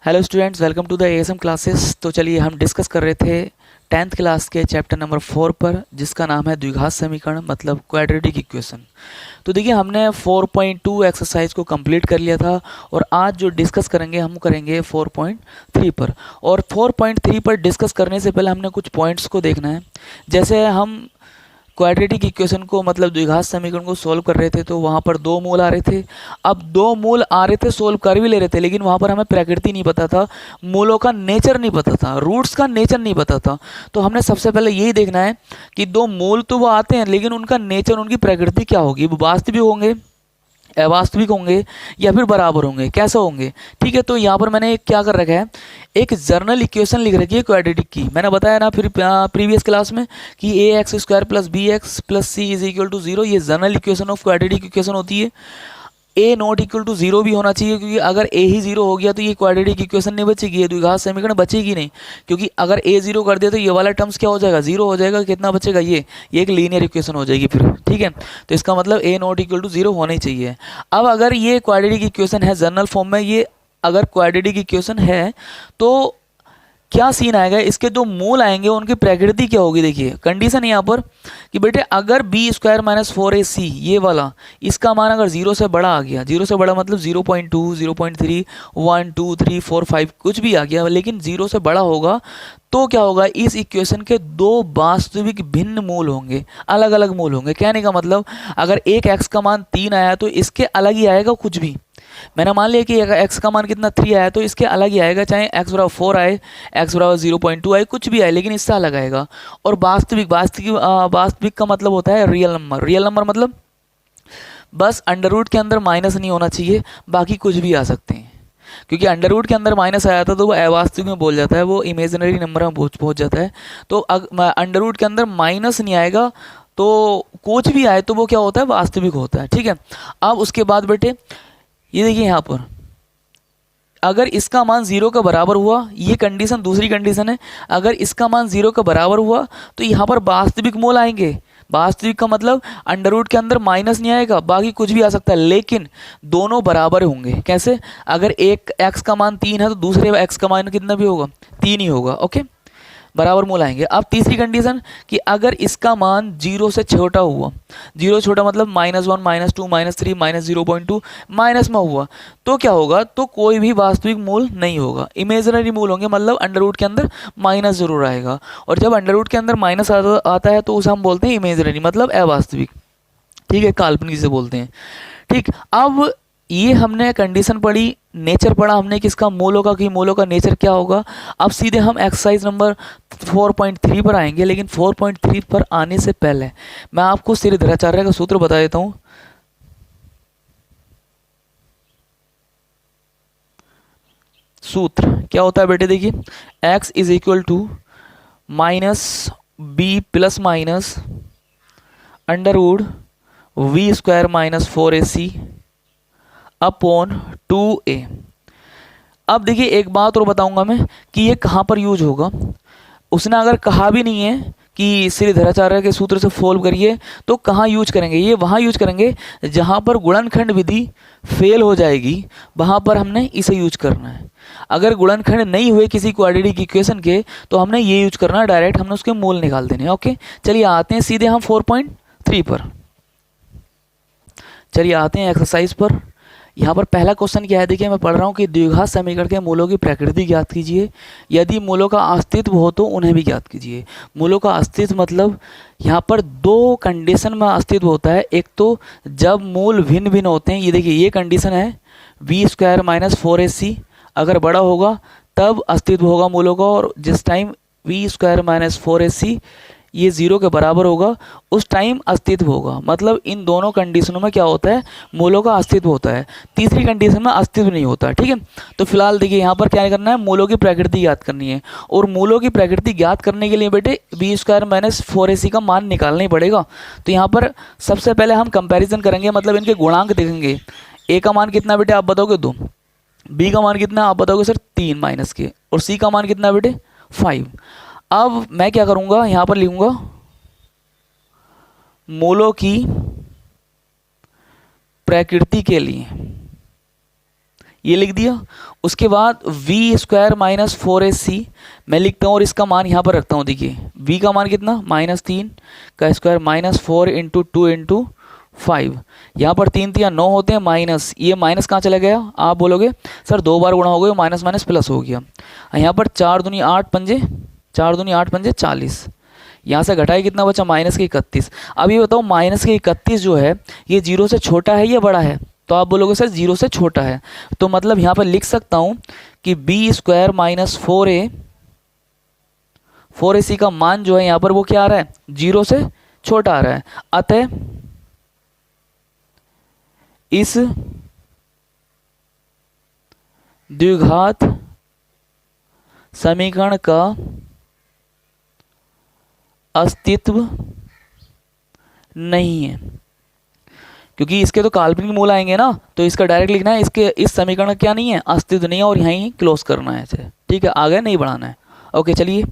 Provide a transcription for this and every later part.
Hello students, welcome to the ASM classes. तो चलिए हम डिस्कस कर रहे थे 10th क्लास के चैप्टर नंबर 4 पर, जिसका नाम है द्विघात समीकरण मतलब क्वाड्रेटिक इक्वेशन। तो देखिए हमने 4.2 एक्सरसाइज को कंप्लीट कर लिया था और आज जो डिस्कस करेंगे हम करेंगे 4.3 पर। और 4.3 पर डिस्कस करने से पहले हमने कुछ पॉइंट्स को देखना है। जैसे हम क्वाड्रेटिक इक्वेशन को मतलब द्विघात समीकरण को सॉल्व कर रहे थे तो वहाँ पर दो मूल आ रहे थे। अब दो मूल आ रहे थे, सॉल्व कर भी ले रहे थे, लेकिन वहाँ पर हमें प्रकृति नहीं पता था, मूलों का नेचर नहीं पता था, रूट्स का नेचर नहीं पता था। तो हमने सबसे पहले यही देखना है कि दो मूल तो वो आते हैं, लेकिन उनका नेचर, उनकी प्रकृति क्या होगी, वो वास्तविक होंगे, अवास्तविक होंगे या फिर बराबर होंगे, कैसे होंगे। ठीक है, तो यहाँ पर मैंने एक क्या कर रखा है, एक जर्नल इक्वेशन लिख रखी है क्वाड्रेटिक की। मैंने बताया ना फिर प्रीवियस क्लास में कि a x square plus b x plus c is equal to 0, ये general equation of quadratic equation होती है। ए नॉट इक्वल टू 0 भी होना चाहिए, क्योंकि अगर ए ही 0 हो गया तो ये क्वाड्रेटिक इक्वेशन नहीं बचेगी, ये द्विघात समीकरण बचेगी नहीं। क्योंकि अगर ए 0 कर दिया तो ये वाला टर्म्स क्या हो जाएगा, 0 हो जाएगा। कितना बचेगा, ये एक लीनियर इक्वेशन हो जाएगी फिर। ठीक है, तो इसका मतलब ए नॉट इक्वल टू 0 होना ही चाहिए। अब अगर ये क्वाड्रेटिक इक्वेशन है जर्नल फॉर्म में, ये अगर क्वाड्रेटिक इक्वेशन है तो क्या सीन आएगा, इसके जो मूल आएंगे उनकी प्रकृति क्या होगी। देखिए कंडीशन यहाँ पर कि बेटे अगर बी स्क्वायर माइनस 4ac ये वाला, इसका मान अगर 0 से बड़ा आ गया, 0 से बड़ा मतलब 0.2 0.3 1 2 3 4 5 कुछ भी आ गया, लेकिन 0 से बड़ा होगा, तो क्या होगा, इस इक्वेशन के दो वास्तविक भिन्न मूल होंगे, अलग अलग मूल होंगे। कहने का मतलब अगर एक x का मान 3 आया तो इसके अलग ही आएगा कुछ भी। मैंने मान लिया कि x का मान कितना 3 आया तो इसके अलग ही आएगा, चाहे x बराबर 4 आए, x बराबर 0.2 आए, कुछ भी आए, लेकिन इससे अलग आएगा। और वास्तविक का मतलब होता है रियल नंबर। रियल नंबर मतलब बस अंडर रूट के अंदर माइनस नहीं होना चाहिए, बाकी कुछ भी आ सकते हैं। क्योंकि अंडर रूट के अंदर माइनस आया था तो वो अवास्तविक में बोल जाता है, वो इमेजिनरी नंबर में पहुंच जाता है। तो अंडर रूट के अंदर माइनस नहीं आएगा, तो कुछ भी आए तो वो क्या होता है, वास्तविक होता है। ठीक है, अब उसके बाद बेटे ये देखिए यहाँ पर अगर इसका मान 0 का बराबर हुआ, ये कंडीशन दूसरी कंडीशन है, अगर इसका मान 0 का बराबर हुआ तो यहाँ पर वास्तविक मूल आएंगे। वास्तविक का मतलब अंडर रूट के अंदर माइनस नहीं आएगा, बाकी कुछ भी आ सकता है, लेकिन दोनों बराबर होंगे। कैसे, अगर एक x का मान 3 है तो दूसरे x का मान कितना भी होगा, 3 ही होगा। ओके, बराबर मूल आएंगे। अब तीसरी कंडीशन कि अगर इसका मान 0 से छोटा हुआ, 0 छोटा मतलब -1 -2 -3 -0.2 माइनस में हुआ, तो क्या होगा, तो कोई भी वास्तविक मूल नहीं होगा, इमेजिनरी मूल होंगे। मतलब अंडर रूट के अंदर माइनस जरूर आएगा, और जब अंडर रूट के अंदर माइनस आता है तो उसे हम बोलते हैं इमेजिनरी, मतलब अवास्तविक। ठीक है, काल्पनिक से बोलते हैं। ठीक, अब ये हमने कंडीशन पढ़ी, नेचर पढ़ा हमने किसका, मूलों का, कि मूलों का नेचर क्या होगा। अब सीधे हम एक्सरसाइज नंबर 4.3 पर आएंगे, लेकिन 4.3 पर आने से पहले मैं आपको श्रीधराचार्य का सूत्र बता देता हूं। सूत्र क्या होता है बेटे, देखिए x is equal to minus b plus minus under root b square minus 4ac upon 2a। अब देखिए एक बात और बताऊंगा मैं कि ये कहाँ पर यूज होगा। उसने अगर कहा भी नहीं है कि श्रीधराचार्य के सूत्र से सॉल्व करिए, तो कहाँ यूज करेंगे, ये वहाँ यूज करेंगे जहाँ पर गुणनखंड विधि फेल हो जाएगी, वहाँ पर हमने इसे यूज करना है। अगर गुणनखंड नहीं हुए किसी क्वाड्रेटिक इक्वेशन के तो हमने ये यूज करना है, डायरेक्ट हमने उसके मूल निकाल देने हैं। ओके, चलिए आते हैं सीधे हम 4.3 पर। चलिए आते हैं एक्सरसाइज पर। यहाँ पर पहला क्वेश्चन क्या है, देखिए मैं पढ़ रहा हूँ कि द्विघात समीकरण के मूलों की प्रकृति ज्ञात कीजिए, यदि मूलों का अस्तित्व हो तो उन्हें भी ज्ञात कीजिए। मूलों का अस्तित्व मतलब यहाँ पर दो कंडीशन में अस्तित्व होता है। एक तो जब मूल भिन्न भिन्न होते हैं, ये देखिए ये कंडीशन है, बी स्क्वायर माइनस 4ac अगर बड़ा होगा तब अस्तित्व होगा मूलों का, और जिस time B square minus 4ac ये 0 के बराबर होगा उस टाइम अस्तित्व होगा। मतलब इन दोनों कंडीशनों में क्या होता है, मूलों का अस्तित्व होता है। तीसरी कंडीशन में अस्तित्व नहीं होता। ठीक है, तो फिलहाल देखिए यहाँ पर क्या करना है, मूलों की प्रकृति ज्ञात करनी है। और मूलों की प्रकृति ज्ञात करने के लिए बेटे बी स्क्वायर माइनस 4ac का मान निकालना ही पड़ेगा। तो यहाँ पर सबसे पहले हम कंपेरिजन करेंगे, मतलब इनके गुणांक देखेंगे। ए का मान कितना बेटे आप बताओगे 2, बी का मान कितना आप बताओगे सर 3 माइनस के, और सी का मान कितना बेटे 5। अब मैं क्या करूंगा, यहां पर लिखूंगा मूलों की प्रकृति के लिए ये लिख दिया। उसके बाद वी स्क्वायर माइनस 4ac मैं लिखता हूँ और इसका मान यहाँ पर रखता हूँ। देखिए v का मान कितना, -3 का स्क्वायर -4 इंटू 2 इंटू 5। यहाँ पर 3 3 9 होते हैं, माइनस, ये माइनस कहाँ चला गया? आप बोलोगे सर 2 बार गुणा हो गया, माइनस माइनस प्लस हो गया। यहाँ पर 4 दूनी 8 पंजे 40, यहाँ से घटाई कितना बचा, -31। अब ये बताओ -31 जो है ये 0 से छोटा है या बड़ा है? तो आप बोलोगे सर 0 से छोटा है, तो मतलब यहाँ पर लिख सकता हूँ कि बी स्क्वायर माइनस 4ac का मान जो है यहाँ पर वो क्या आ रहा है, 0 से छोटा आ रहा है। अतः इस द्विघात समीकरण का अस्तित्व नहीं है, क्योंकि इसके तो काल्पनिक मूल आएंगे ना, तो इसका डायरेक्ट लिखना है, इसके इस समीकरण का क्या नहीं है, अस्तित्व नहीं है, और यहीं क्लोज करना है इसे। ठीक है, आगे नहीं बढ़ाना है। ओके, चलिए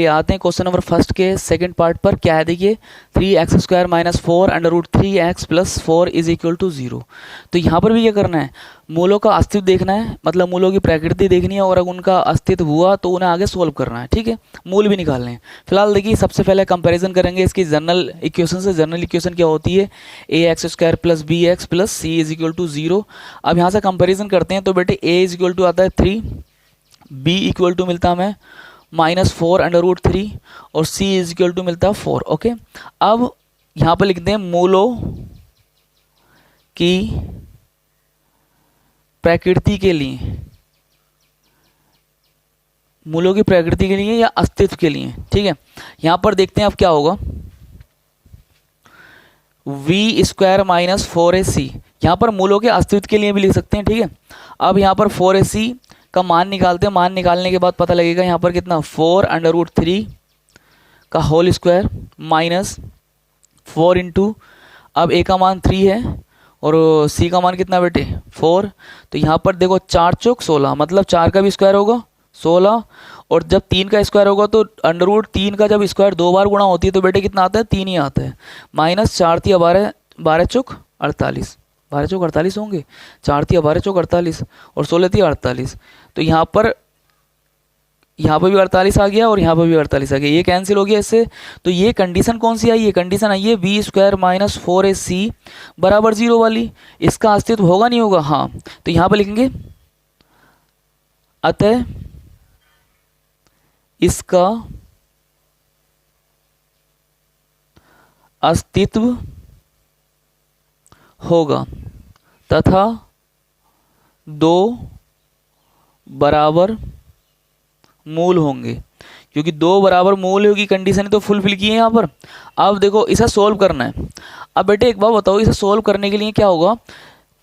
आते हैं क्वेश्चन नंबर फर्स्ट के सेकंड पार्ट पर। क्या है देखिए, 3x square minus 4 √3x plus 4 is equal to 0। तो यहाँ पर भी क्या करना है, मूलों का अस्तित्व देखना है, मतलब मूलों की प्रकृति देखनी है, और अगर उनका अस्तित्व हुआ तो उन्हें आगे सोल्व करना है। ठीक है, मूल भी निकालने हैं। फिलहाल देखिए सबसे पहले कंपेरिजन करेंगे इसकी जनरल इक्वेशन से। जनरल इक्वेशन क्या होती है, ax square plus bx plus c is equal to 0। अब यहाँ से कंपेरिजन करते हैं, तो बेटे a इज इक्वल टू आता है 3, b इक्वल टू मिलता हमें -4 √3 और c इज इक्वल टू मिलता है 4। ओके, अब यहाँ पर लिखते हैं मूलों की प्रकृति के लिए, मूलों की प्रकृति के लिए या अस्तित्व के लिए। ठीक है, यहाँ पर देखते हैं अब क्या होगा, v स्क्वायर माइनस 4ac, यहाँ पर मूलों के अस्तित्व के लिए भी लिख सकते हैं। ठीक है, अब यहाँ पर 4ac का मान निकालते हैं। मान निकालने के बाद पता लगेगा यहाँ पर कितना, 4 √3 का होल स्क्वायर माइनस 4 इंटू, अब a का मान 3 है और c का मान कितना बेटे 4। तो यहाँ पर देखो 4 चौक 16, मतलब 4 का भी स्क्वायर होगा 16, और जब 3 का स्क्वायर होगा तो √3 का जब स्क्वायर 2 बार गुणा होती है तो बेटे कितना आता है, 3 ही आता है। -4 × 12, 12 चौक 48, 12 चौक 48 होंगे, 4 × 12 चौक 48 और 16 × 48। तो यहाँ पर भी 48 आ गया और यहाँ पर भी 48 आ गया, ये कैंसिल हो गया इससे। तो ये कंडीशन कौन सी आई है, कंडीशन आई है v स्क्वायर माइनस 4ac बराबर 0 वाली। इसका अस्तित्व होगा नहीं होगा, हाँ। तो यहाँ पर लिखेंगे अतः इसका अस्तित्व होगा तथा 2 बराबर मूल होंगे, क्योंकि 2 बराबर मूल होगी कंडीशन तो फुलफिल की है यहाँ पर। अब देखो इसे सोल्व करना है। अब बेटे एक बात बताओ, इसे सोल्व करने के लिए क्या होगा,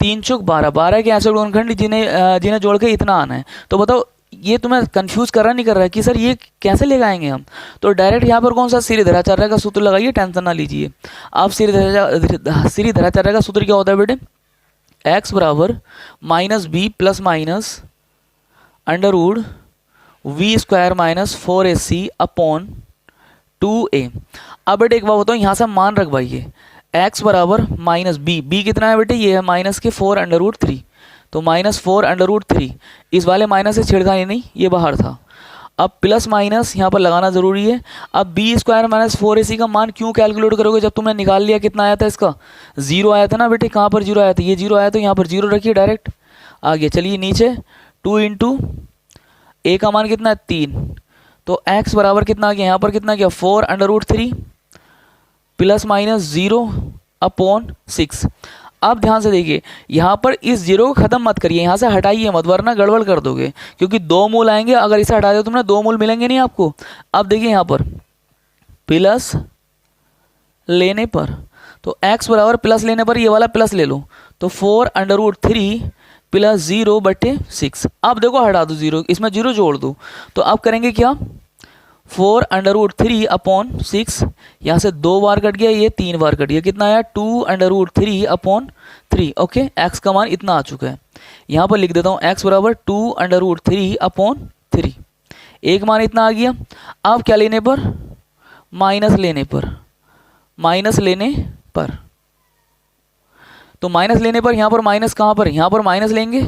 3 चौक 12, 12 के ऐसे गुणनखंड जिन्हें जोड़ के इतना आना है। तो बताओ ये तुम्हें कंफ्यूज कर रहा नहीं कर रहा है कि सर ये कैसे ले आएंगे हम, तो डायरेक्ट यहाँ पर कौन सा श्रीधराचार्य का सूत्र लगाइए, टेंशन ना लीजिए। अब श्रीधराचार्य का सूत्र क्या होता है बेटे, x बराबर -b plus minus √ v square minus 4ac upon 2a। अब बेटे एक बात बताओ, यहाँ से मान रखवाइए, x बराबर -b कितना है बेटे, ये है माइनस के 4 √3, तो -4 √3, इस वाले माइनस से छेड़खानी नहीं, ये बाहर था। अब प्लस माइनस यहाँ पर लगाना जरूरी है। अब b स्क्वायर माइनस 4ac का मान क्यों कैलकुलेट करोगे, जब तुमने निकाल लिया कितना आया था, इसका 0 आया था ना बेटे। कहाँ पर 0 आया था, ये 0 आया, तो यहाँ पर 0 रखिए डायरेक्ट। आगे चलिए नीचे 2 इंटू a का मान कितना है 3, तो x बराबर कितना आ गया, यहाँ पर कितना गया 4 √3 प्लस माइनस 0 अपॉन 6। अब ध्यान से देखिए, यहाँ पर इस 0 को खत्म मत करिए, यहाँ से हटाइए मत, वरना गड़बड़ कर दोगे, क्योंकि 2 मूल आएंगे। अगर इसे हटा दो तुमने 2 मूल मिलेंगे नहीं आपको। अब देखिए यहाँ पर प्लस लेने पर, तो x बराबर प्लस लेने पर ये वाला प्लस ले लो, तो 4 √3 प्लस 0/6। अब देखो हटा दो 0, इसमें 0 जोड़ दो, तो अब करेंगे क्या, 4 √3 अपॉन 6, यहाँ से 2 बार कट गया, ये 3 बार कट गया, कितना आया 2 √3 अपॉन 3। ओके, x का मान इतना आ चुका है। यहाँ पर लिख देता हूँ x बराबर 2 √3 अपॉन 3, एक मान इतना आ गया। अब क्या लेने पर, माइनस लेने पर, तो माइनस लेने पर यहाँ पर माइनस कहाँ पर, यहाँ पर माइनस लेंगे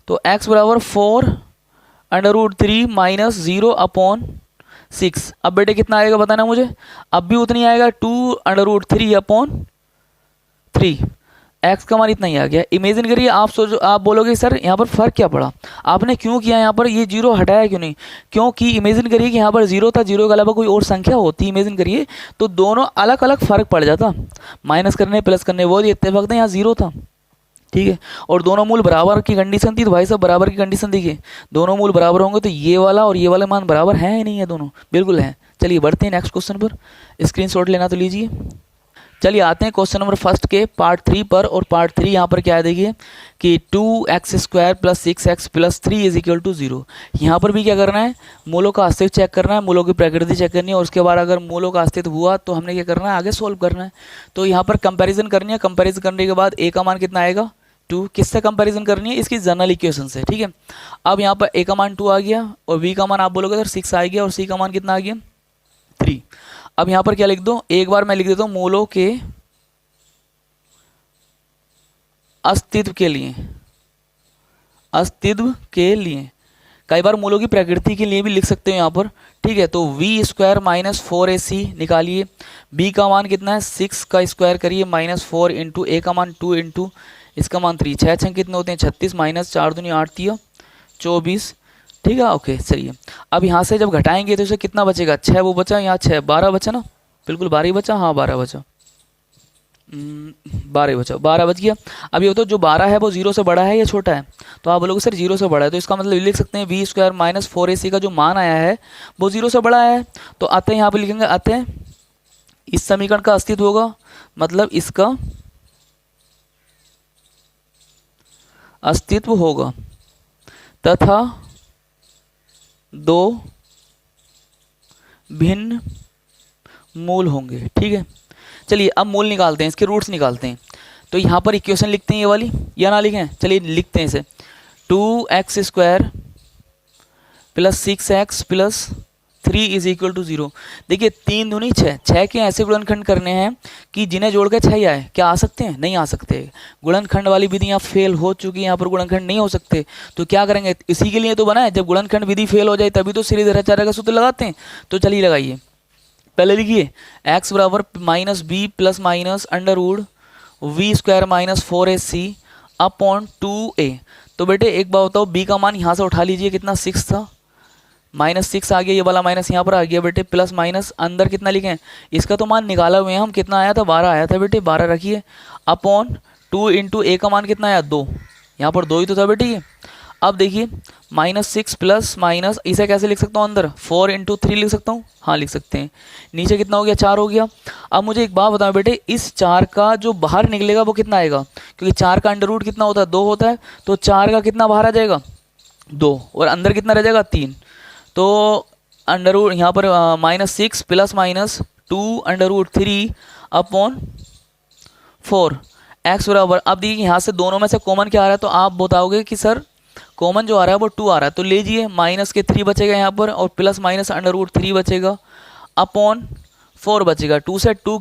तो x बराबर 4√3 माइनस 0/6। अब बेटे कितना आएगा बताना मुझे, अब भी उतनी आएगा 2√3/3। x का मान इतना ही आ गया। इमेजिन करिए, आप सोचो, आप बोलोगे सर यहाँ पर फ़र्क क्या पड़ा, आपने क्यों किया यहाँ पर, ये जीरो हटाया क्यों नहीं? क्योंकि इमेजिन करिए कि यहाँ पर जीरो था, जीरो के अलावा कोई और संख्या होती, इमेजिन करिए, तो दोनों अलग अलग फ़र्क पड़ जाता, माइनस करने प्लस करने, वो इत्तेफाक था यहाँ जीरो था, ठीक है। और दोनों मूल बराबर की कंडीशन थी, तो भाई साहब बराबर की कंडीशन देखिए, दोनों मूल बराबर होंगे तो ये वाला और ये वाला मान बराबर है ही नहीं है, दोनों बिल्कुल हैं। चलिए बढ़ते हैं नेक्स्ट क्वेश्चन पर, स्क्रीनशॉट लेना तो लीजिए। चलिए आते हैं क्वेश्चन नंबर फर्स्ट के पार्ट 3 पर, और पार्ट 3 यहाँ पर क्या है देखिए कि 2x² + 6x + 3 = 0। यहाँ पर भी क्या करना है, मूलों का अस्तित्व चेक करना है, मूलों की प्रकृति चेक करनी है, और उसके बाद अगर मूलों का अस्तित्व हुआ तो हमने क्या करना है, आगे सोल्व करना है। तो यहाँ पर कंपैरिजन करनी है, कंपैरिजन करने के बाद a का मान कितना आएगा 2, किससे कंपैरिजन करनी है, इसकी जनरल इक्वेशन से, ठीक है। अब यहाँ पर a का मान 2 आ गया, और b का मान आप बोलोगे सर 6 आ गया, और c का मान कितना आ गया 3। अब यहाँ पर क्या लिख दो, एक बार मैं लिख देता हूँ मूलों के अस्तित्व के लिए, अस्तित्व के लिए, कई बार मूलों की प्रकृति के लिए भी लिख सकते हो यहाँ पर, ठीक है। तो v² - 4ac निकालिए, b का मान कितना है 6 का स्क्वायर करिए -4 इंटू a का मान 2 इंटू इसका मान 3, 6 छः कितने होते हैं 36 माइनस 4 दूनी 8 3 24, ठीक है ओके। चलिए अब यहाँ से जब घटाएंगे तो इसे कितना बचेगा, 6 वो बचा, यहाँ 6 12 बचा ना, बिल्कुल 12 ही बचा, हाँ 12 बचा, 12 बचा, 12 बच गया। अब ये बताओ जो 12 है वो 0 से बड़ा है या छोटा है, तो आप बोलोगे सर 0 से बड़ा है, तो इसका मतलब लिख सकते हैं v² - 4ac का जो मान आया है वो 0 से बड़ा है। तो अतः यहाँ पर लिखेंगे अतः इस समीकरण का अस्तित्व होगा, मतलब इसका अस्तित्व होगा, तथा दो भिन्न मूल होंगे, ठीक है। चलिए अब मूल निकालते हैं, इसके रूट्स निकालते हैं। तो यहाँ पर इक्वेशन लिखते हैं ये वाली, या ना लिखें, चलिए लिखते हैं इसे, 2x² + 6x + 3 = 0। देखिए 3 दूनी 6, 6 के ऐसे गुणनखंड करने हैं कि जिन्हें जोड़ के 6 ही आए, क्या आ सकते हैं, नहीं आ सकते, गुणनखंड वाली विधि यहाँ फेल हो चुकी है, यहाँ पर गुणनखंड नहीं हो सकते। तो क्या करेंगे, इसी के लिए तो बना है, जब गुणनखंड विधि फेल हो जाए तभी तो श्रीधराचार्य का सूत्र लगाते हैं। तो चलिए लगाइए, पहले लिखिए x बराबर -b + √v² - 4ac upon 2a। तो बेटे एक बात बताओ, b का मान यहाँ से उठा लीजिए, कितना 6 था, -6 आ गया, ये वाला माइनस यहाँ पर आ गया बेटे, प्लस माइनस अंदर कितना लिखें, इसका तो मान निकाला हुए हैं हम, कितना आया था 12 आया था बेटे, 12 रखिए, अपॉन 2 इंटू a का मान कितना आया 2, यहाँ पर 2 ही तो था बेटे ये। अब देखिए -6 प्लस माइनस, इसे कैसे लिख सकता हूँ अंदर, 4 इंटू 3 लिख सकता हूँ, हाँ लिख सकते हैं। नीचे कितना हो गया 4 हो गया। अब मुझे एक बात बताओ बेटे, इस 4 का जो बाहर निकलेगा वो कितना आएगा, क्योंकि 4 का अंडर रूट कितना होता है 2 होता है, तो 4 का कितना बाहर आ जाएगा 2, और अंदर कितना रह जाएगा 3। तो अंडर रूट यहाँ पर -6 plus minus 2 under root 3 upon 4 x बराबर। अब देखिए यहाँ से दोनों में से कॉमन क्या आ रहा है, तो आप बताओगे कि सर कॉमन जो आ रहा है वो 2 आ रहा है, तो लीजिए माइनस के 3 बचेगा यहाँ पर, और प्लस माइनस अंडर रूट 3 बचेगा अपॉन 4 बचेगा। 2 से 2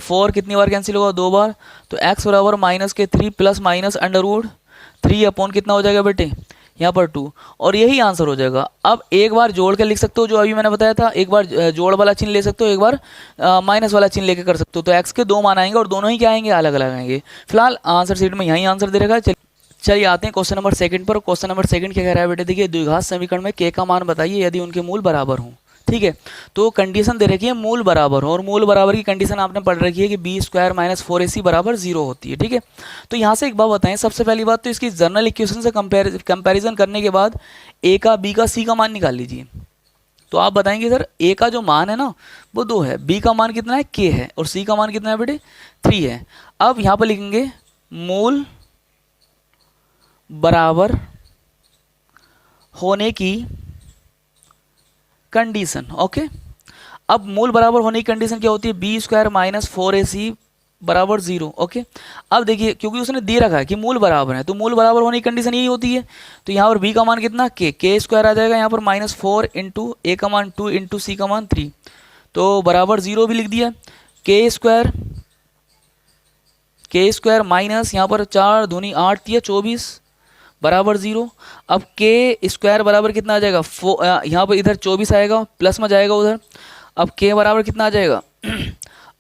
4 कितनी बार कैंसिल होगा 2 बार, तो x बराबर -3 plus minus under root 3 upon कितना हो जाएगा बेटे यहाँ पर 2, और यही आंसर हो जाएगा। अब एक बार जोड़ के लिख सकते हो, जो अभी मैंने बताया था, एक बार जोड़ वाला चिन्ह ले सकते हो, एक बार माइनस वाला चिन्ह लेके कर सकते हो। तो x के 2 मान आएंगे और दोनों ही क्या आएंगे, अलग अलग आएंगे। फिलहाल आंसर शीट में यही आंसर दे रखा है। चलिए आते हैं क्वेश्चन नंबर 2 पर। क्वेश्चन नंबर 2 क्या कह रहा है बेटे, देखिए द्विघात समीकरण में k का मान बताइए यदि उनके मूल बराबर हों, ठीक है। तो कंडीशन दे रखी है मूल बराबर हो, और मूल बराबर की कंडीशन आपने पढ़ रखी है कि b² - 4ac बराबर 0 होती है, ठीक है। तो यहाँ से एक बात बताएं, सबसे पहली बात तो इसकी जनरल इक्वेशन से कंपैरिजन करने के बाद a का b का c का मान निकाल लीजिए। तो आप बताएंगे सर a का जो मान है ना वो 2 है, b का मान कितना है k है, और c का मान कितना है बेटे 3 है। अब यहाँ पर लिखेंगे मूल बराबर होने की कंडीशन, ओके। अब मूल बराबर होने की कंडीशन क्या होती है, b² - 4ac बराबर 0, ओके। अब देखिए क्योंकि उसने दे रखा है कि मूल बराबर है, तो मूल बराबर होने की कंडीशन यही होती है। तो यहाँ पर b का मान कितना k² आ जाएगा यहाँ पर -4 इंटू a का मान 2 इंटू c का मान 3, तो बराबर 0 भी लिख दिया। k² के स्क्वायर माइनस यहाँ पर 4 दूनी 8 या 24 बराबर 0। अब के स्क्वायर बराबर कितना आ जाएगा, यहाँ पर इधर 24 आएगा, प्लस में जाएगा उधर। अब के बराबर कितना आ जाएगा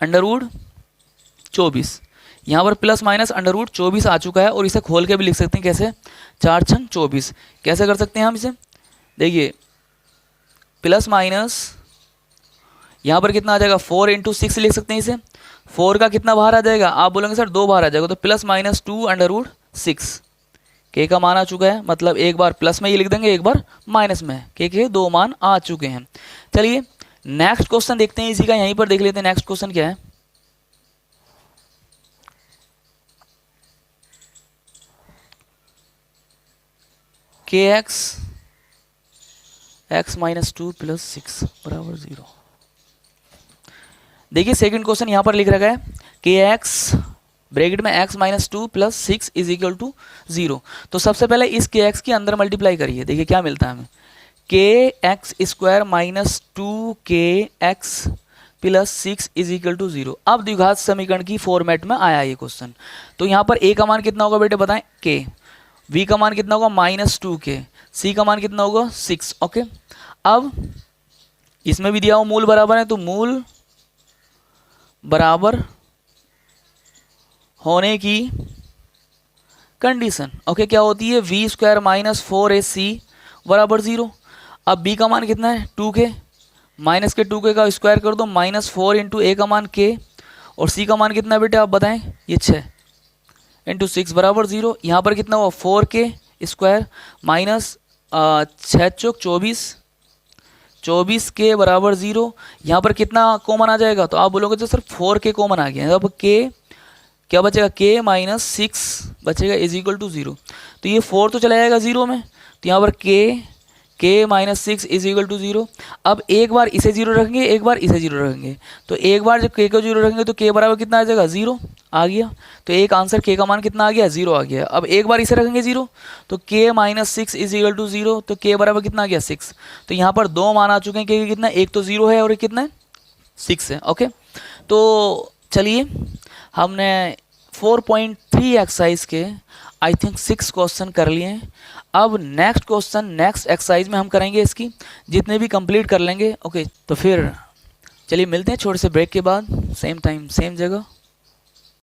अंडर रूट 24, यहाँ पर प्लस माइनस अंडर रूट 24 आ चुका है। और इसे खोल के भी लिख सकते हैं, कैसे, 4 छंग 24। कैसे कर सकते हैं हम इसे, देखिए प्लस माइनस यहाँ पर कितना आ जाएगा 4 इंटू 6 लिख सकते हैं इसे। 4 का कितना बाहर आ जाएगा, आप बोलेंगे सर 2 बाहर आ जाएगा, तो प्लस माइनस 2 अंडर रूट 6। के का मान आ चुका है, मतलब एक बार प्लस में ये लिख देंगे, एक बार माइनस में। के 2 मान आ चुके हैं। चलिए नेक्स्ट क्वेश्चन देखते हैं इसी का, यहीं पर देख लेते हैं नेक्स्ट क्वेश्चन क्या है। के एक्स माइनस 2 प्लस 6 बराबर 0। देखिए सेकंड क्वेश्चन यहाँ पर लिख रखा है के एक्स ब्रैकेट में x minus 2 plus 6 is equal to 0। तो सबसे पहले इस के एक्स के अंदर मल्टीप्लाई करिए, देखिए क्या मिलता है हमें, के x square minus 2 k x plus 6 is equal to 0। अब द्विघात समीकरण की फॉर्मेट में आया ये क्वेश्चन। तो यहाँ पर a का मान कितना होगा बेटे बताएं, k, v का मान कितना होगा माइनस 2k, c का मान कितना होगा 6। ओके, अब इसमें भी दिया हुआ मूल बराबर है, तो मूल बराबर होने की कंडीशन ओके क्या होती है, वी स्क्वायर माइनस 4ac बराबर 0। अब b का मान कितना है 2k, माइनस के 2k का स्क्वायर कर दो, माइनस 4 इंटू ए का मान k, और c का मान कितना है बेटे आप बताएं, ये 6 इंटू 6 बराबर 0। यहाँ पर कितना हुआ 4k स्क्वायर माइनस 6 चौक 24 के बराबर 0। यहाँ पर कितना कॉमन आ जाएगा, तो आप बोलोगे तो सर 4k कॉमन आ गया, अब k क्या बचेगा, k माइनस 6 बचेगा इज इक्वल टू 0। तो ये 4 तो चला जाएगा 0 में, तो यहाँ पर k minus 6 is equal to 0। अब एक बार इसे 0 रखेंगे, एक बार इसे 0 रखेंगे, तो एक बार जब k को 0 रखेंगे तो k बराबर कितना आ जाएगा 0 आ गया। तो एक आंसर k का मान कितना आ गया 0 आ गया। अब एक बार इसे रखेंगे 0, तो k minus 6 is equal to 0, तो k बराबर कितना आ गया 6। तो यहाँ पर 2 मान आ चुके हैं, k कितना, एक तो 0 है और एक कितना है 6 है। ओके, तो चलिए हमने 4.3 एक्सरसाइज के आई थिंक 6 क्वेश्चन कर लिए हैं। अब नेक्स्ट क्वेश्चन नेक्स्ट एक्सरसाइज में हम करेंगे, इसकी जितने भी कंप्लीट कर लेंगे। ओके, तो फिर चलिए मिलते हैं छोटे से ब्रेक के बाद, सेम टाइम सेम जगह।